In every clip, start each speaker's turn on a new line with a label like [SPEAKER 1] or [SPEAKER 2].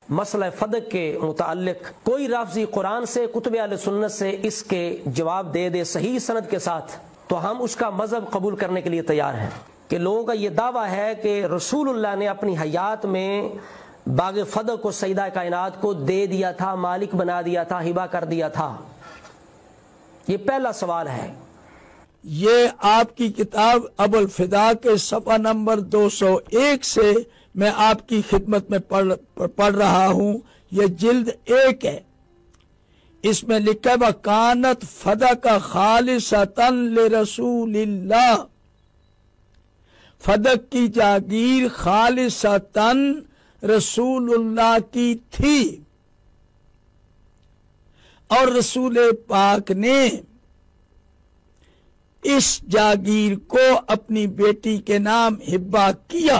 [SPEAKER 1] مسئلہ فدق کے متعلق کوئی لفظی قرآن سے کتب اہل سنت سے اس کے جواب دے دے صحیح سند کے ساتھ تو ہم اس کا مذہب قبول کرنے کے لیے تیار ہیں۔ کہ لوگوں کا یہ دعویٰ ہے کہ رسول اللہ نے اپنی حیات میں باغ فدق کو سیدہ کائنات کو دے دیا تھا، مالک بنا دیا تھا، ہبہ کر دیا تھا۔ یہ پہلا سوال ہے۔
[SPEAKER 2] یہ آپ کی کتاب ابو الفدا کے صفحہ نمبر 201 سے میں آپ کی خدمت میں پڑھ رہا ہوں۔ یہ جلد 1 ہے، اس میں لکھا ہے وَكَانَتْ فَدَقَ خَالِصَةً لِرَسُولِ اللَّهِ، فدق کی جاگیر خالصتاً رسول اللہ کی تھی، اور رسول پاک نے اس جاگیر کو اپنی بیٹی کے نام ہبہ کیا۔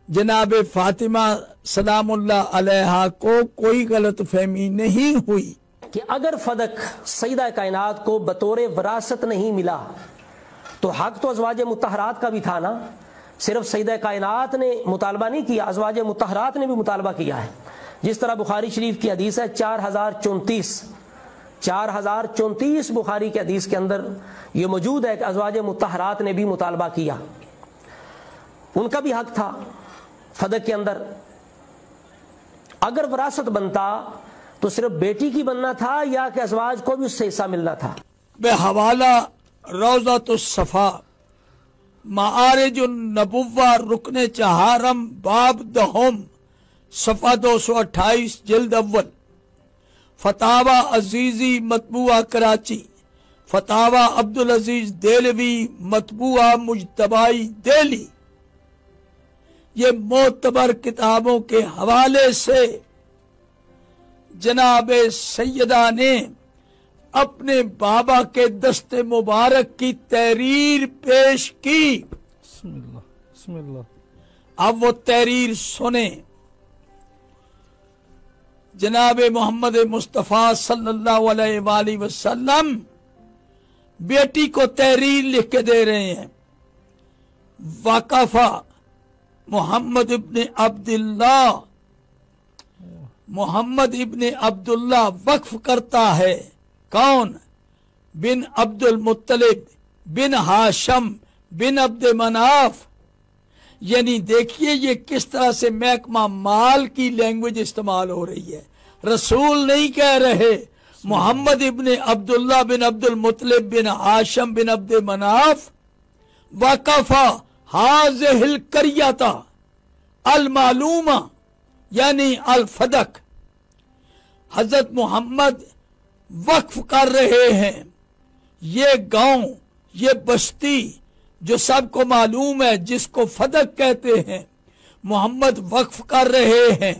[SPEAKER 2] جناب فاطمہ سلام اللہ علیہا کو کوئی غلط فہمی نہیں ہوئی
[SPEAKER 1] کہ اگر فدق سیدہ کائنات کو بطور وراثت نہیں ملا تو حق تو ازواج مطہرات کا بھی تھا نا۔ صرف سیدہ کائنات نے مطالبہ نہیں کیا، ازواج مطہرات نے بھی مطالبہ کیا ہے۔ جس طرح بخاری شریف کی حدیث ہے 4034 بخاری کی حدیث کے اندر یہ موجود ہے کہ ازواج مطہرات نے بھی مطالبہ کیا، ان کا بھی حق تھا فدق کے اندر۔ اگر وراثت بنتا تو صرف بیٹی کی بننا تھا یا کہ ازواج کو بھی اس سے حصہ ملنا تھا؟
[SPEAKER 2] بحوالہ روضۃ الصفا معارج النبوہ رکن چہارم باب دہم صفحہ 228 جلد اول، فتاوی عزیزی مطبوعہ کراچی، فتاوی عبدالعزیز دہلوی مطبوعہ مجتبائی دہلی۔ یہ معتبر کتابوں کے حوالے سے جناب سیدہ نے اپنے بابا کے دست مبارک کی تحریر پیش کی۔ بسم اللہ۔ اب وہ تحریر سنیں۔ جناب محمد مصطفیٰ صلی اللہ علیہ وآلہ وسلم بیٹی کو تحریر لکھ کے دے رہے ہیں۔ وقفہ محمد ابن عبداللہ وقف کرتا ہے۔ کون؟ بن عبد المطلب بن ہاشم بن عبد مناف۔ یعنی دیکھیے یہ کس طرح سے محکمہ مال کی لینگویج استعمال ہو رہی ہے۔ رسول نہیں کہہ رہے، محمد ابن عبداللہ بن عبد المطلب بن ہاشم بن عبد مناف وقفہ ہاذہ القریۃ المعلومہ یعنی الفدق۔ حضرت محمد وقف کر رہے ہیں یہ گاؤں، یہ بستی جو سب کو معلوم ہے، جس کو فدق کہتے ہیں، محمد وقف کر رہے ہیں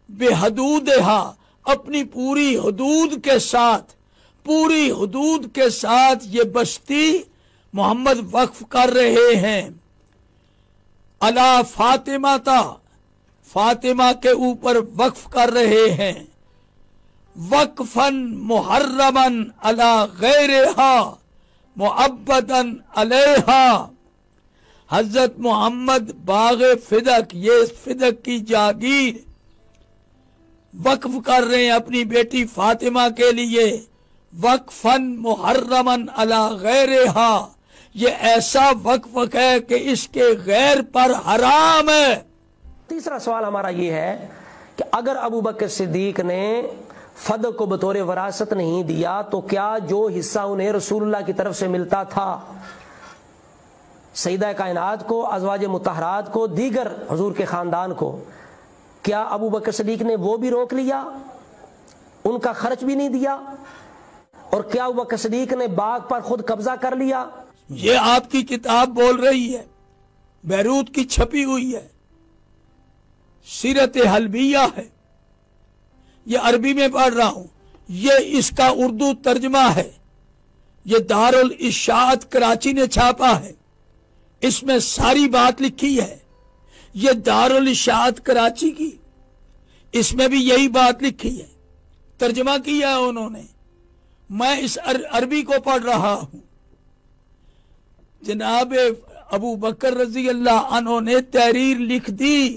[SPEAKER 2] بے حدودہا، اپنی پوری حدود کے ساتھ یہ بستی محمد وقف کر رہے ہیں۔ علی فاطمہ فاطمہ کے اوپر وقف کر رہے ہیں۔ وقفاً محرماً علی غیرہا معبداً علیہا۔ حضرت محمد باغ فدق، یہ فدق کی جاگیر وقف کر رہے ہیں اپنی بیٹی فاطمہ کے لیے۔ وقفاً محرماً علی غیرہا، یہ ایسا وقف ہے کہ اس کے غیر پر حرام ہے۔
[SPEAKER 1] تیسرا سوال ہمارا یہ ہے کہ اگر ابو بکر صدیق نے فدق کو بطور وراثت نہیں دیا تو کیا جو حصہ انہیں رسول اللہ کی طرف سے ملتا تھا سیدہ کائنات کو، ازواج مطہرات کو، دیگر حضور کے خاندان کو، کیا ابو بکر صدیق نے وہ بھی روک لیا، ان کا خرچ بھی نہیں دیا؟ اور کیا ابو بکر صدیق نے باغ پر خود قبضہ کر لیا؟
[SPEAKER 2] یہ آپ کی کتاب بول رہی ہے، بیروت کی چھپی ہوئی ہے، سیرت حلبیہ ہے، یہ عربی میں پڑھ رہا ہوں، یہ اس کا اردو ترجمہ ہے، یہ دارالاشاعت کراچی نے چھاپا ہے، اس میں ساری بات لکھی ہے۔ یہ دارالاشاعت کراچی کی، اس میں بھی یہی بات لکھی ہے، ترجمہ کیا ہے انہوں نے، میں اس عربی کو پڑھ رہا ہوں۔ جناب ابو بکر رضی اللہ عنہ نے تحریر لکھ دی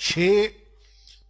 [SPEAKER 3] 6,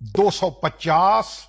[SPEAKER 3] 250।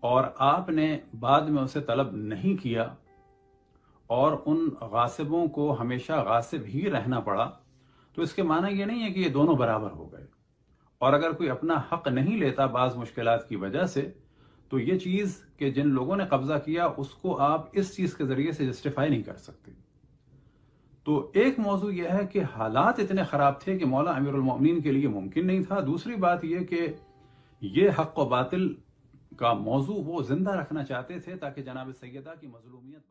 [SPEAKER 4] اور آپ نے بعد میں اسے طلب نہیں کیا اور ان غاصبوں کو ہمیشہ غاصب ہی رہنا پڑا، تو اس کے معنی یہ نہیں ہے کہ یہ دونوں برابر ہو گئے۔ اور اگر کوئی اپنا حق نہیں لیتا بعض مشکلات کی وجہ سے، تو یہ چیز کہ جن لوگوں نے قبضہ کیا اس کو آپ اس چیز کے ذریعے سے جسٹیفائی نہیں کر سکتے۔ تو ایک موضوع یہ ہے کہ حالات اتنے خراب تھے کہ مولا امیر المومنین کے لیے ممکن نہیں تھا۔ دوسری بات یہ کہ یہ حق و باطل کا موضوع وہ زندہ رکھنا چاہتے تھے تاکہ جناب سیدہ کی مظلومیت